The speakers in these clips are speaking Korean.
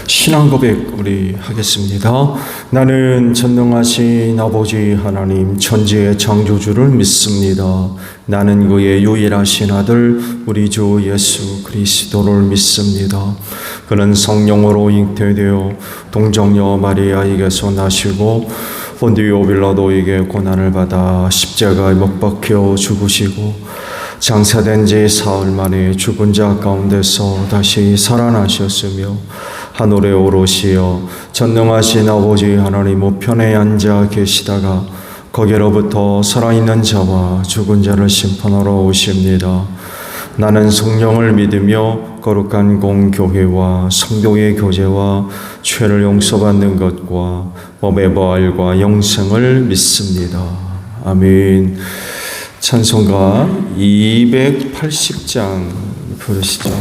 신앙 고백 우리 하겠습니다. 나는 전능하신 아버지 하나님 천지의 창조주를 믿습니다. 나는 그의 유일하신 아들 우리 주 예수 그리스도를 믿습니다. 그는 성령으로 잉태되어 동정녀 마리아에게서 나시고 본디오 빌라도에게 고난을 받아 십자가에 못 박혀 죽으시고 장사된 지 사흘 만에 죽은 자 가운데서 다시 살아나셨으며 하늘에 오르시어 전능하신 아버지 하나님 우편에 앉아 계시다가 거기로부터 살아있는 자와 죽은 자를 심판하러 오십니다. 나는 성령을 믿으며 거룩한 공교회와 성도의 교제와 죄를 용서받는 것과 법의 부활과 영생을 믿습니다. 아멘. 찬송가 280장 부르시죠.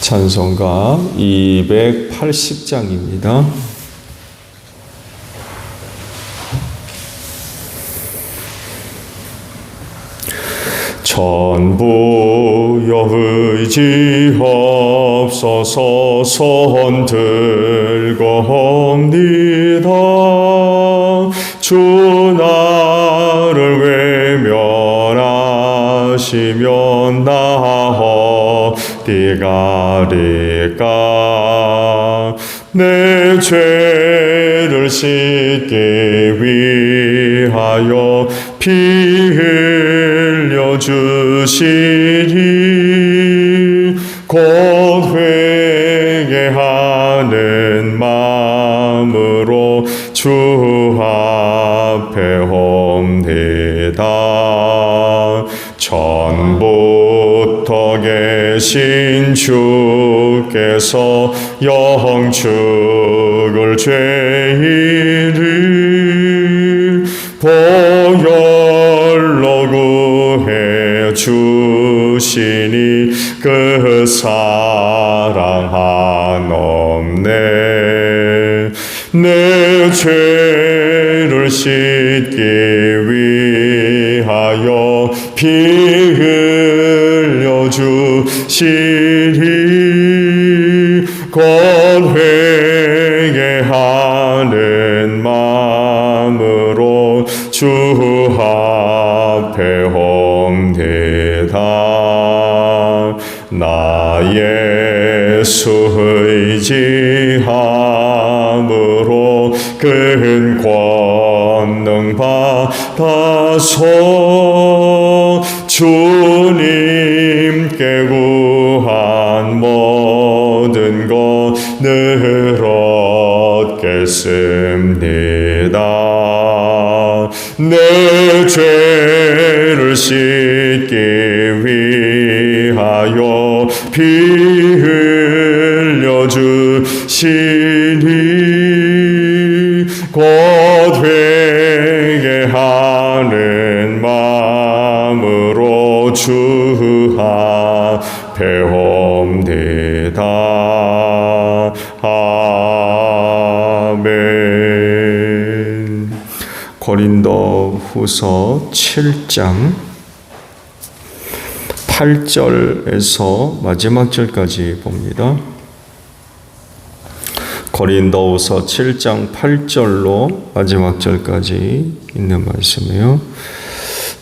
찬송가 280장입니다. 전부여 의지없어서 손 들고옵니다. 주 나를 외면하시면 나 어디 가리까. 내 죄를 씻기 위하여 피 흘려 주시리. 곧 회개하는 마음으로 주 앞에 옵니다. 전부터 계신 주께서 영축을 죄인을 보혈로 구해 주시니 그 사랑 한없네. 내 죄를 씻기 위하여 피 흘려 주시니 곧 회개하는 마음으로 주 앞에 옵니다. 나 예수 의지함으로 큰 권능 받아서 주님께 구한 모든 것을 얻겠습니다. 내 죄를 씻기 위하여 피 흘려 주시니 곧 회개하는 마음으로 주 앞에 옵니다. 아멘. 고린도 후서 7장 8절에서 마지막 절까지 봅니다. 고린도후서 7장 8절로 마지막 절까지 있는 말씀이에요.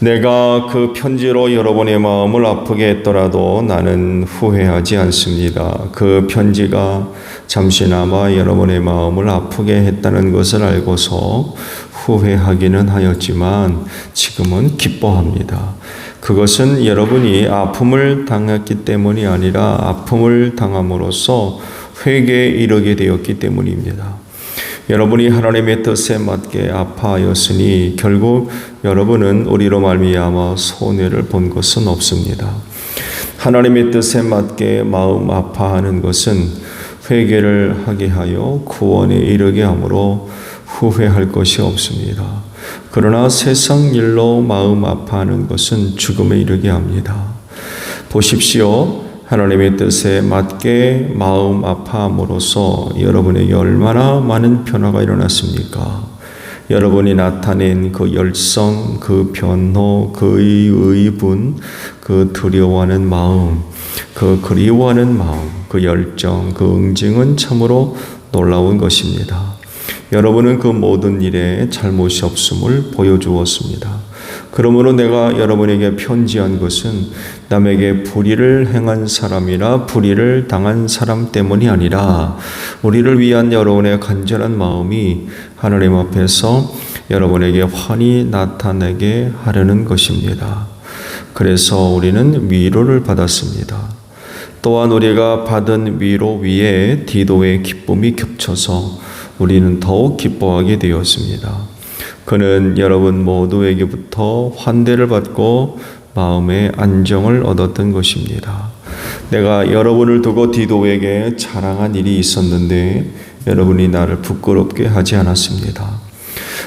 내가 그 편지로 여러분의 마음을 아프게 했더라도 나는 후회하지 않습니다. 그 편지가 잠시나마 여러분의 마음을 아프게 했다는 것을 알고서 후회하기는 하였지만 지금은 기뻐합니다. 그것은 여러분이 아픔을 당했기 때문이 아니라 아픔을 당함으로써 회개에 이르게 되었기 때문입니다. 여러분이 하나님의 뜻에 맞게 아파하였으니 결국 여러분은 우리로 말미암아 손해를 본 것은 없습니다. 하나님의 뜻에 맞게 마음 아파하는 것은 회개를 하게 하여 구원에 이르게 하므로 후회할 것이 없습니다. 그러나 세상 일로 마음 아파하는 것은 죽음에 이르게 합니다. 보십시오. 하나님의 뜻에 맞게 마음 아파함으로써 여러분에게 얼마나 많은 변화가 일어났습니까? 여러분이 나타낸 그 열성, 그 변호, 그의 의분, 그 두려워하는 마음, 그 그리워하는 마음, 그 열정, 그 응징은 참으로 놀라운 것입니다. 여러분은 그 모든 일에 잘못이 없음을 보여주었습니다. 그러므로 내가 여러분에게 편지한 것은 남에게 불의를 행한 사람이라 불의를 당한 사람 때문이 아니라 우리를 위한 여러분의 간절한 마음이 하나님 앞에서 여러분에게 환히 나타나게 하려는 것입니다. 그래서 우리는 위로를 받았습니다. 또한 우리가 받은 위로 위에 디도의 기쁨이 겹쳐서 우리는 더욱 기뻐하게 되었습니다. 그는 여러분 모두에게부터 환대를 받고 마음의 안정을 얻었던 것입니다. 내가 여러분을 두고 디도에게 자랑한 일이 있었는데 여러분이 나를 부끄럽게 하지 않았습니다.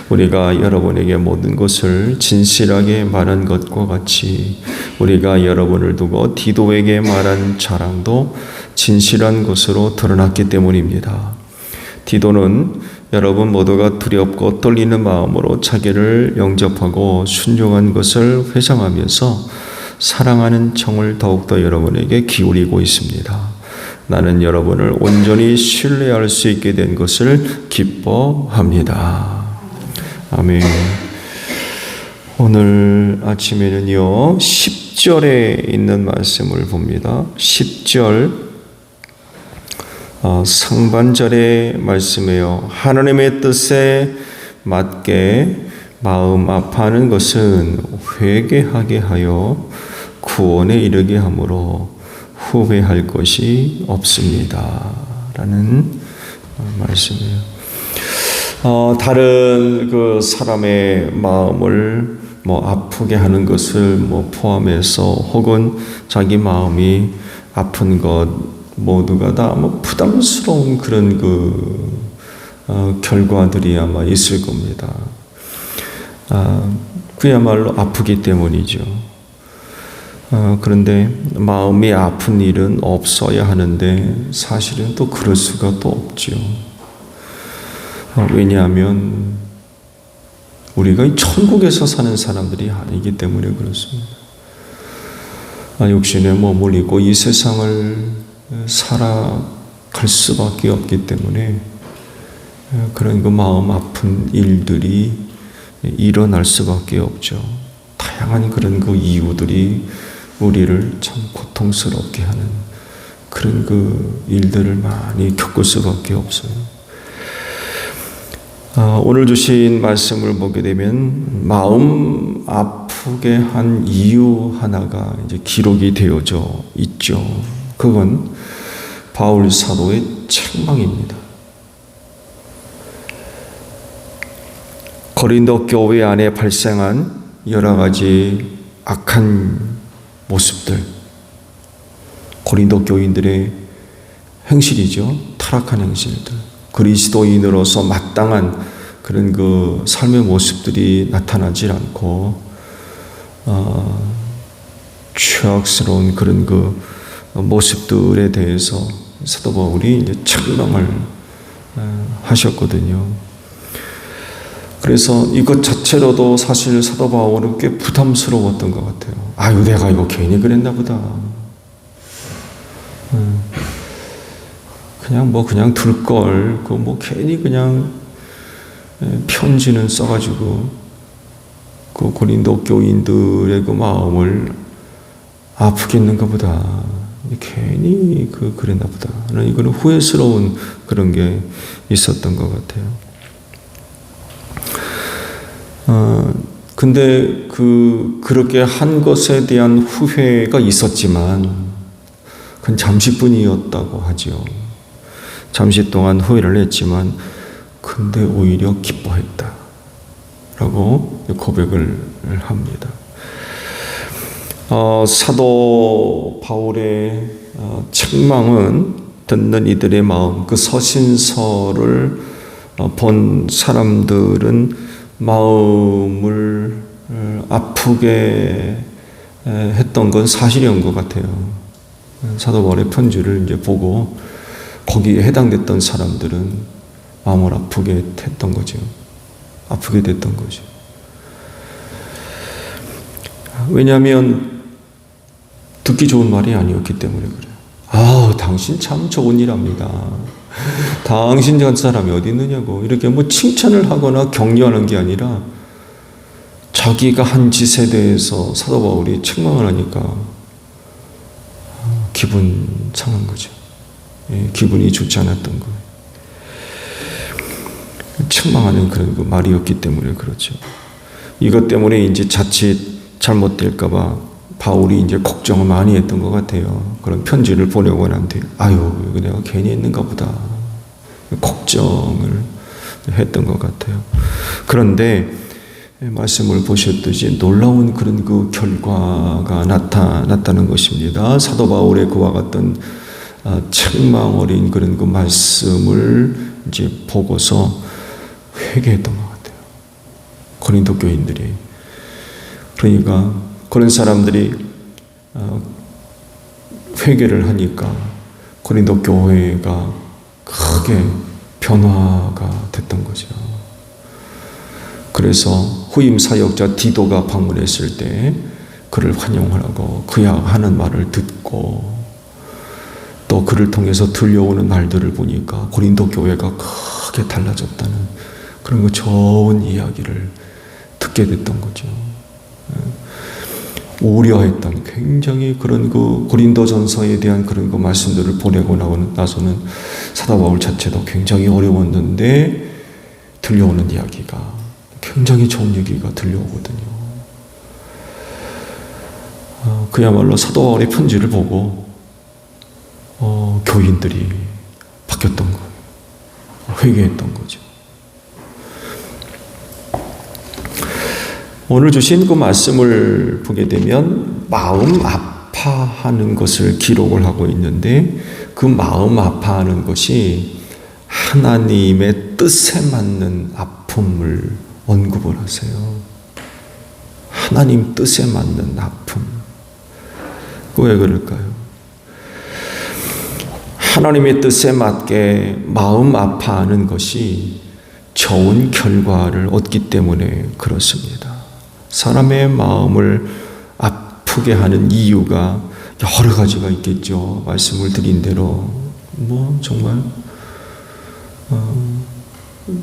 우리가 여러분에게 모든 것을 진실하게 말한 것과 같이 우리가 여러분을 두고 디도에게 말한 자랑도 진실한 것으로 드러났기 때문입니다. 디도는 여러분 모두가 두렵고 떨리는 마음으로 자기를 영접하고 순종한 것을 회상하면서 사랑하는 정을 더욱더 여러분에게 기울이고 있습니다. 나는 여러분을 온전히 신뢰할 수 있게 된 것을 기뻐합니다. 아멘. 오늘 아침에는요 10절에 있는 말씀을 봅니다. 10절 상반절의 말씀이에요. 하나님의 뜻에 맞게 마음 아파하는 것은 회개하게 하여 구원에 이르게 하므로 후회할 것이 없습니다. 라는 말씀이에요. 다른 그 사람의 마음을 아프게 하는 것을 포함해서 혹은 자기 마음이 아픈 것 모두가 다 부담스러운 그런 결과들이 아마 있을 겁니다. 그야말로 아프기 때문이죠. 그런데 마음이 아픈 일은 없어야 하는데 사실은 또 그럴 수가 또 없죠. 왜냐하면 우리가 이 천국에서 사는 사람들이 아니기 때문에 그렇습니다. 육신에 몸을 입고 이 세상을 살아갈 수밖에 없기 때문에 그런 마음 아픈 일들이 일어날 수밖에 없죠. 다양한 그런 이유들이 우리를 참 고통스럽게 하는 그런 일들을 많이 겪을 수밖에 없어요. 오늘 주신 말씀을 보게 되면 마음 아프게 한 이유 하나가 이제 기록이 되어져 있죠. 그건 바울 사도의 책망입니다. 고린도 교회 안에 발생한 여러 가지 악한 모습들, 고린도 교인들의 행실이죠. 타락한 행실들, 그리스도인으로서 마땅한 그런 삶의 모습들이 나타나질 않고 죄악스러운 그런 모습들에 대해서 사도 바울이 이제 책망을 하셨거든요. 그래서 이것 자체로도 사실 사도 바울은 꽤 부담스러웠던 것 같아요. 내가 이거 괜히 그랬나 보다. 그냥 둘 걸, 괜히 그냥 편지는 써가지고 그 고린도 교인들의 그 마음을 아프게 했는가 보다. 괜히 그랬나 보다. 이거는 후회스러운 그런 게 있었던 것 같아요. 근데 그렇게 한 것에 대한 후회가 있었지만 그건 잠시뿐이었다고 하죠. 잠시 동안 후회를 했지만 근데 오히려 기뻐했다 라고 고백을 합니다. 사도 바울의 책망은 듣는 이들의 마음, 그 서신서를 본 사람들은 마음을 아프게 했던 건 사실인 것 같아요. 사도 바울의 편지를 이제 보고 거기에 해당됐던 사람들은 마음을 아프게 했던 거죠. 아프게 됐던 거죠. 왜냐하면 듣기 좋은 말이 아니었기 때문에 그래요. 아우, 당신 참 좋은 일 합니다. 당신 같은 사람이 어디 있느냐고. 이렇게 뭐 칭찬을 하거나 격려하는 게 아니라 자기가 한 짓에 대해서 사도 바울이 책망을 하니까 기분 상한 거죠. 기분이 좋지 않았던 거예요. 책망하는 그런 그 말이었기 때문에 그렇죠. 이것 때문에 이제 자칫 잘못될까봐 바울이 이제 걱정을 많이 했던 것 같아요. 그런 편지를 보내고 난 뒤에 아유, 이거 내가 괜히 했는가 보다. 걱정을 했던 것 같아요. 그런데 말씀을 보셨듯이 놀라운 그런 그 결과가 나타났다는 것입니다. 사도 바울의 그와 같은 책망 어린 그런 그 말씀을 이제 보고서 회개했던 것 같아요. 고린도 교인들이. 그러니까 그런 사람들이 회개를 하니까 고린도 교회가 크게 변화가 됐던 거죠. 그래서 후임 사역자 디도가 방문했을 때 그를 환영하라고 그야 하는 말을 듣고 또 그를 통해서 들려오는 말들을 보니까 고린도 교회가 크게 달라졌다는 그런 그 좋은 이야기를 듣게 됐던 거죠. 우려했던 굉장히 그런 그 고린도전서에 대한 그런 그 말씀들을 보내고 나서는 사도 바울 자체도 굉장히 어려웠는데 들려오는 이야기가 굉장히 좋은 얘기가 들려오거든요. 그야말로 사도 바울의 편지를 보고 교인들이 바뀌었던 거예요. 회개했던 거죠. 오늘 주신 그 말씀을 보게 되면 마음 아파하는 것을 기록을 하고 있는데 그 마음 아파하는 것이 하나님의 뜻에 맞는 아픔을 언급을 하세요. 하나님 뜻에 맞는 아픔. 왜 그럴까요? 하나님의 뜻에 맞게 마음 아파하는 것이 좋은 결과를 얻기 때문에 그렇습니다. 사람의 마음을 아프게 하는 이유가 여러 가지가 있겠죠. 말씀을 드린 대로 정말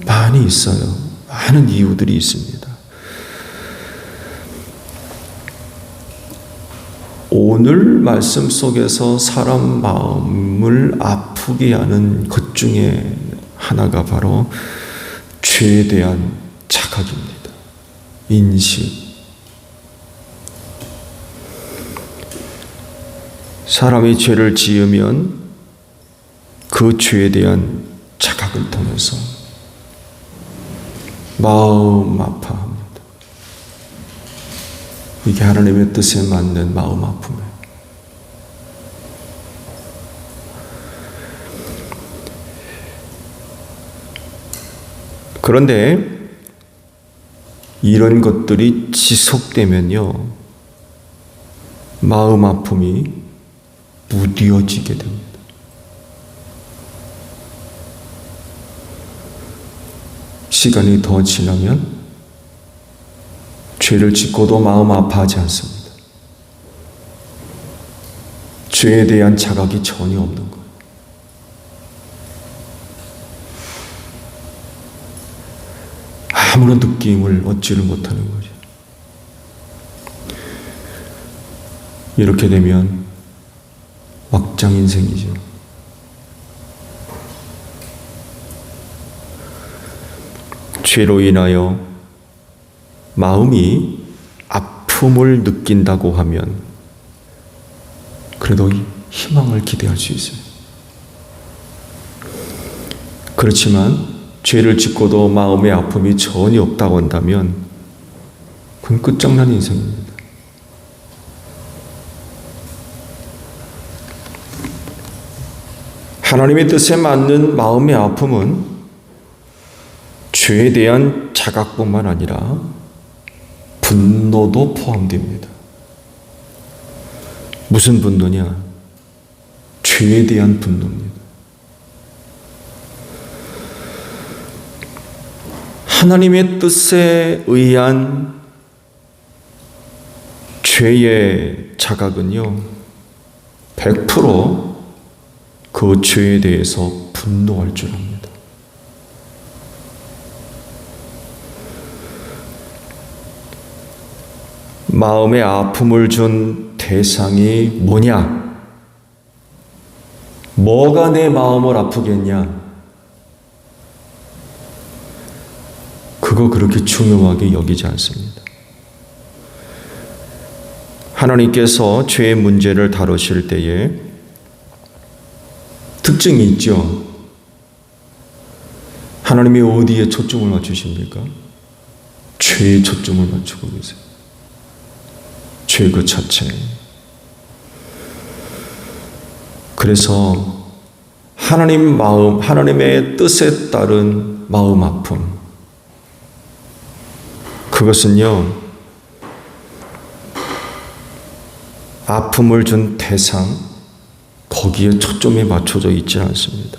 많이 있어요. 많은 이유들이 있습니다. 오늘 말씀 속에서 사람 마음을 아프게 하는 것 중에 하나가 바로 죄에 대한 자각입니다. 인식. 사람이 죄를 지으면 그 죄에 대한 자각을 통해서 마음 아파합니다. 이게 하나님의 뜻에 맞는 마음 아픔이에요. 그런데 이런 것들이 지속되면요, 마음 아픔이 무뎌지게 됩니다. 시간이 더 지나면 죄를 짓고도 마음 아파하지 않습니다. 죄에 대한 자각이 전혀 없는 거예요. 아무런 느낌을 얻지를 못하는 거죠. 이렇게 되면 막장 인생이죠. 죄로 인하여 마음이 아픔을 느낀다고 하면 그래도 희망을 기대할 수 있어요. 그렇지만 죄를 짓고도 마음의 아픔이 전혀 없다고 한다면 그건 끝장난 인생입니다. 하나님의 뜻에 맞는 마음의 아픔은 죄에 대한 자각뿐만 아니라 분노도 포함됩니다. 무슨 분노냐? 죄에 대한 분노입니다. 하나님의 뜻에 의한 죄의 자각은요, 100% 죄에 대해서 분노할 줄 압니다. 마음의 아픔을 준 대상이 뭐냐? 뭐가 내 마음을 아프겠냐? 그거 그렇게 중요하게 여기지 않습니다. 하나님께서 죄의 문제를 다루실 때에 특징이 있죠. 하나님이 어디에 초점을 맞추십니까? 죄에 초점을 맞추고 계세요. 죄 그 자체. 그래서 하나님 마음, 하나님의 뜻에 따른 마음 아픔, 그것은요, 아픔을 준 대상, 거기에 초점이 맞춰져 있지 않습니다.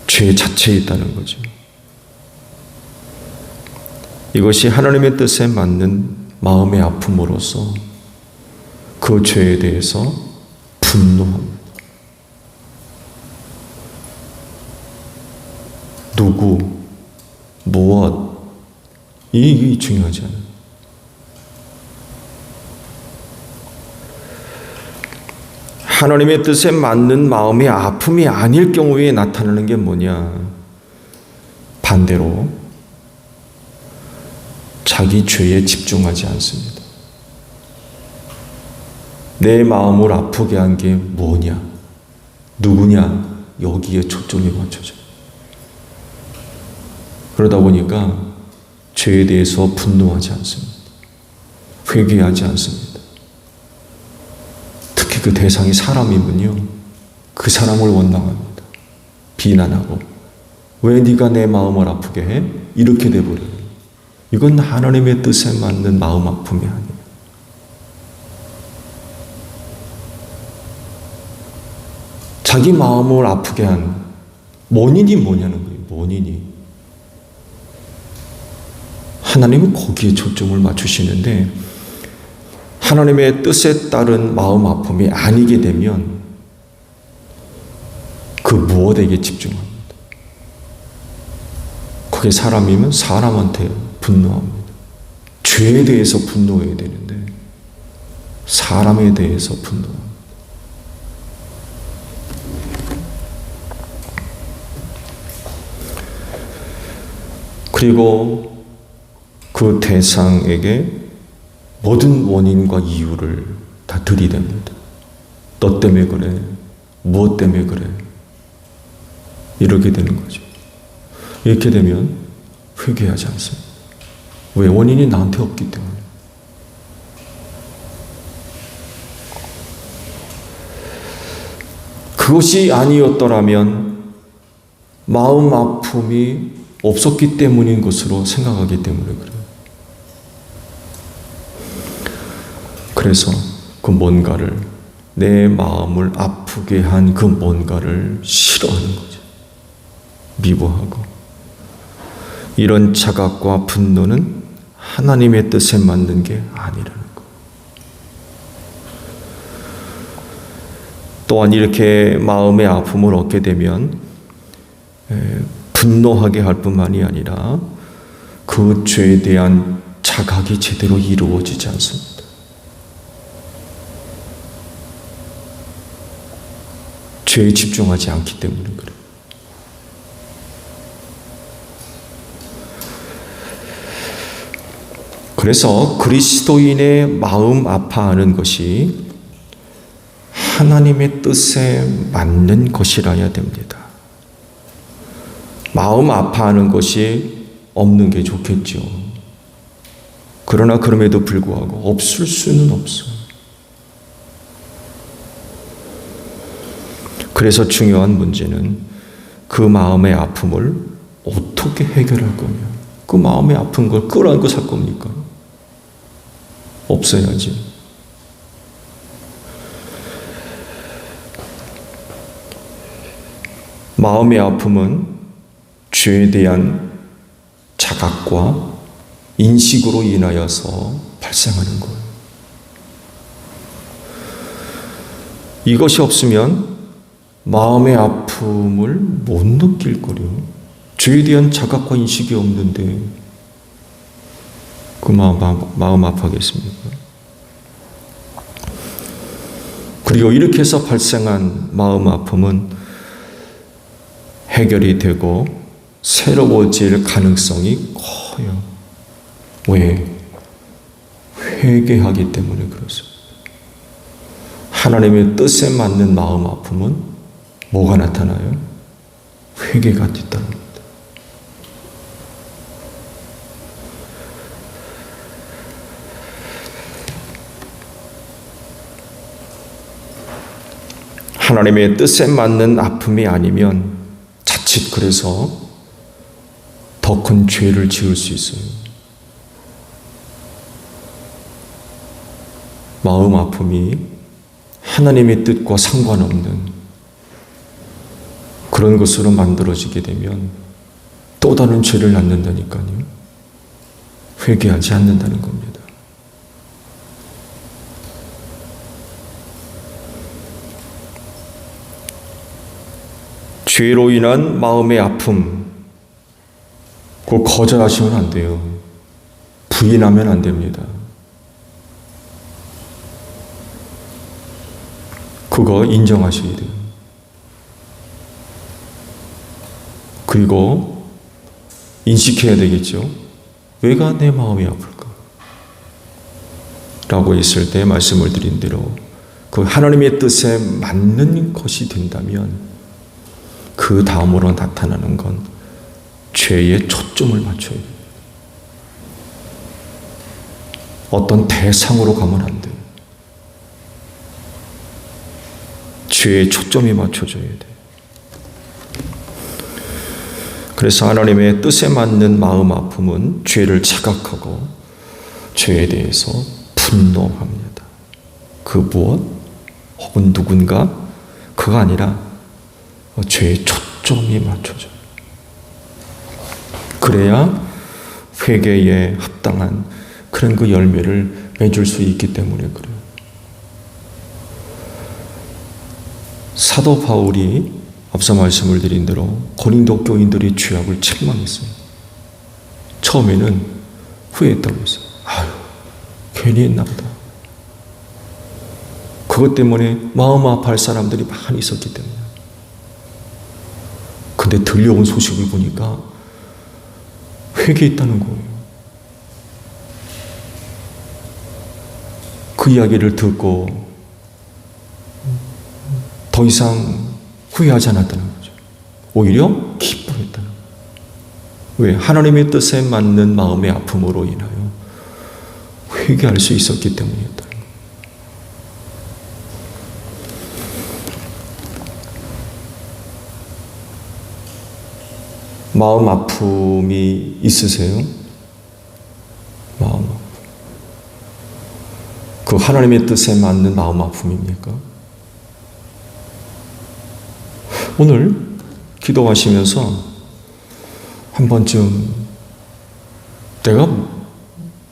죄 자체에 있다는 거죠. 이것이 하나님의 뜻에 맞는 마음의 아픔으로서 그 죄에 대해서 분노합니다. 누구, 무엇, 이게 중요하지 않아요. 하나님의 뜻에 맞는 마음의 아픔이 아닐 경우에 나타나는 게 뭐냐? 반대로 자기 죄에 집중하지 않습니다. 내 마음을 아프게 한 게 뭐냐? 누구냐? 여기에 초점이 맞춰져요. 그러다 보니까 죄에 대해서 분노하지 않습니다. 회개하지 않습니다. 특히 그 대상이 사람이면요, 그 사람을 원망합니다. 비난하고, 왜 네가 내 마음을 아프게 해? 이렇게 돼버려요. 이건 하나님의 뜻에 맞는 마음 아픔이 아니에요. 자기 마음을 아프게 한 원인이 뭐냐는 거예요. 원인이. 하나님은 거기에 초점을 맞추시는데, 하나님의 뜻에 따른 마음 아픔이 아니게 되면 그 무엇에게 집중합니다. 그게 사람이면 사람한테 분노합니다. 죄에 대해서 분노해야 되는데 사람에 대해서 분노합니다. 그리고 그 대상에게 모든 원인과 이유를 다 들이댑니다. 너 때문에 그래. 무엇 때문에 그래. 이렇게 되는 거죠. 이렇게 되면 회개하지 않습니다. 왜? 원인이 나한테 없기 때문에. 그것이 아니었더라면 마음 아픔이 없었기 때문인 것으로 생각하기 때문에 그래요. 그래서 그 뭔가를, 내 마음을 아프게 한 그 뭔가를 싫어하는 거죠. 미워하고. 이런 자각과 분노는 하나님의 뜻에 맞는 게 아니라는 거. 또한 이렇게 마음의 아픔을 얻게 되면 분노하게 할 뿐만이 아니라 그 죄에 대한 자각이 제대로 이루어지지 않습니다. 죄에 집중하지 않기 때문에 그래요. 그래서 그리스도인의 마음 아파하는 것이 하나님의 뜻에 맞는 것이라야 됩니다. 마음 아파하는 것이 없는 게 좋겠죠. 그러나 그럼에도 불구하고 없을 수는 없어요. 그래서 중요한 문제는 그 마음의 아픔을 어떻게 해결할 거냐. 그 마음의 아픈 걸 끌어안고 살 겁니까? 없어야지. 마음의 아픔은 죄에 대한 자각과 인식으로 인하여서 발생하는 거예요. 이것이 없으면 마음의 아픔을 못 느낄 거래요. 죄에 대한 자각과 인식이 없는데 그 마음 아파하겠습니까? 그리고 이렇게 해서 발생한 마음 아픔은 해결이 되고 새로워질 가능성이 커요. 왜? 회개하기 때문에 그렇습니다. 하나님의 뜻에 맞는 마음 아픔은 뭐가 나타나요? 회개가 뒤따릅니다. 하나님의 뜻에 맞는 아픔이 아니면 자칫 그래서 더 큰 죄를 지을 수 있어요. 마음 아픔이 하나님의 뜻과 상관없는 그런 것으로 만들어지게 되면 또 다른 죄를 낳는다니까요. 회개하지 않는다는 겁니다. 죄로 인한 마음의 아픔, 그거 거절하시면 안 돼요. 부인하면 안 됩니다. 그거 인정하셔야 돼요. 그리고 인식해야 되겠죠. 왜가 내 마음이 아플까? 라고 했을 때 말씀을 드린 대로 그 하나님의 뜻에 맞는 것이 된다면 그 다음으로 나타나는 건 죄에 초점을 맞춰야 돼요. 어떤 대상으로 가면 안 돼요. 죄에 초점이 맞춰져야 돼요. 그래서 하나님의 뜻에 맞는 마음 아픔은 죄를 자각하고 죄에 대해서 분노합니다. 그 무엇? 혹은 누군가? 그가 아니라 죄에 초점이 맞춰져요. 그래야 회개에 합당한 그런 그 열매를 맺을 수 있기 때문에 그래요. 사도 바울이 앞서 말씀을 드린 대로 고린도 교인들의 죄악을 책망했어요. 처음에는 후회했다고 했어요. 아유, 괜히 했나 보다. 그것 때문에 마음 아파할 사람들이 많이 있었기 때문에. 근데 들려온 소식을 보니까 회개했다는 거예요. 그 이야기를 듣고 더 이상 후회하지 않았다는 거죠. 오히려 기뻐했다는 거예요. 왜? 하나님의 뜻에 맞는 마음의 아픔으로 인하여 회개할 수 있었기 때문이었다는 거예요. 마음 아픔이 있으세요? 마음 아픔. 그 하나님의 뜻에 맞는 마음 아픔입니까? 오늘 기도하시면서 한 번쯤 내가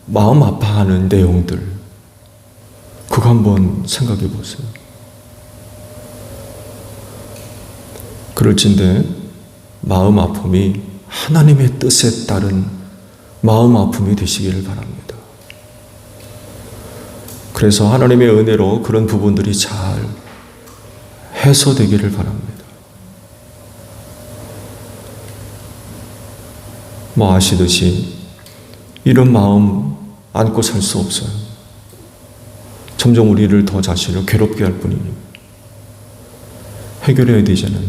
마음 아파하는 내용들 그거 한번 생각해 보세요. 그럴진데 마음 아픔이 하나님의 뜻에 따른 마음 아픔이 되시기를 바랍니다. 그래서 하나님의 은혜로 그런 부분들이 잘 해소되기를 바랍니다. 아시듯이 이런 마음 안고 살 수 없어요. 점점 우리를 더 자신을 괴롭게 할 뿐이니 해결해야 되잖아요.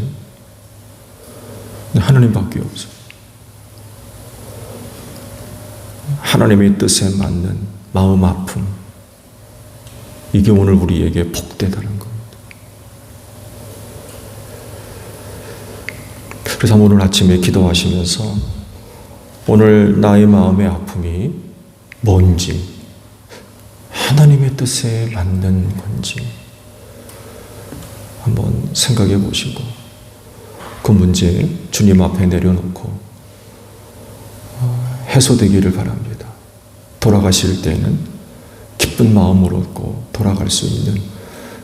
근데 하나님밖에 없어요. 하나님의 뜻에 맞는 마음 아픔, 이게 오늘 우리에게 복되다는 겁니다. 그래서 오늘 아침에 기도하시면서 오늘 나의 마음의 아픔이 뭔지, 하나님의 뜻에 맞는 건지 한번 생각해 보시고 그 문제 주님 앞에 내려놓고 해소되기를 바랍니다. 돌아가실 때는 기쁜 마음으로 돌아갈 수 있는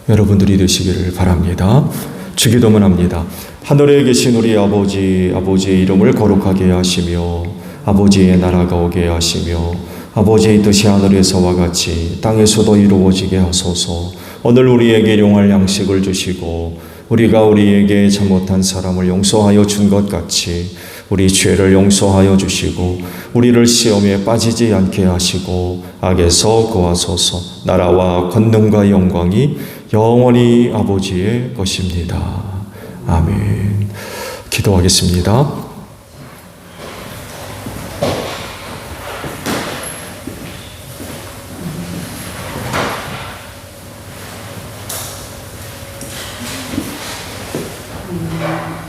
여러분들이 되시기를 바랍니다. 주기도문 합니다. 하늘에 계신 우리 아버지, 아버지의 이름을 거룩하게 하시며 아버지의 나라가 오게 하시며 아버지의 뜻이 하늘에서와 같이 땅에서도 이루어지게 하소서. 오늘 우리에게 일용할 양식을 주시고 우리가 우리에게 잘못한 사람을 용서하여 준 것 같이 우리 죄를 용서하여 주시고 우리를 시험에 빠지지 않게 하시고 악에서 구하소서. 나라와 권능과 영광이 영원히 아버지의 것입니다. 아멘. 기도하겠습니다.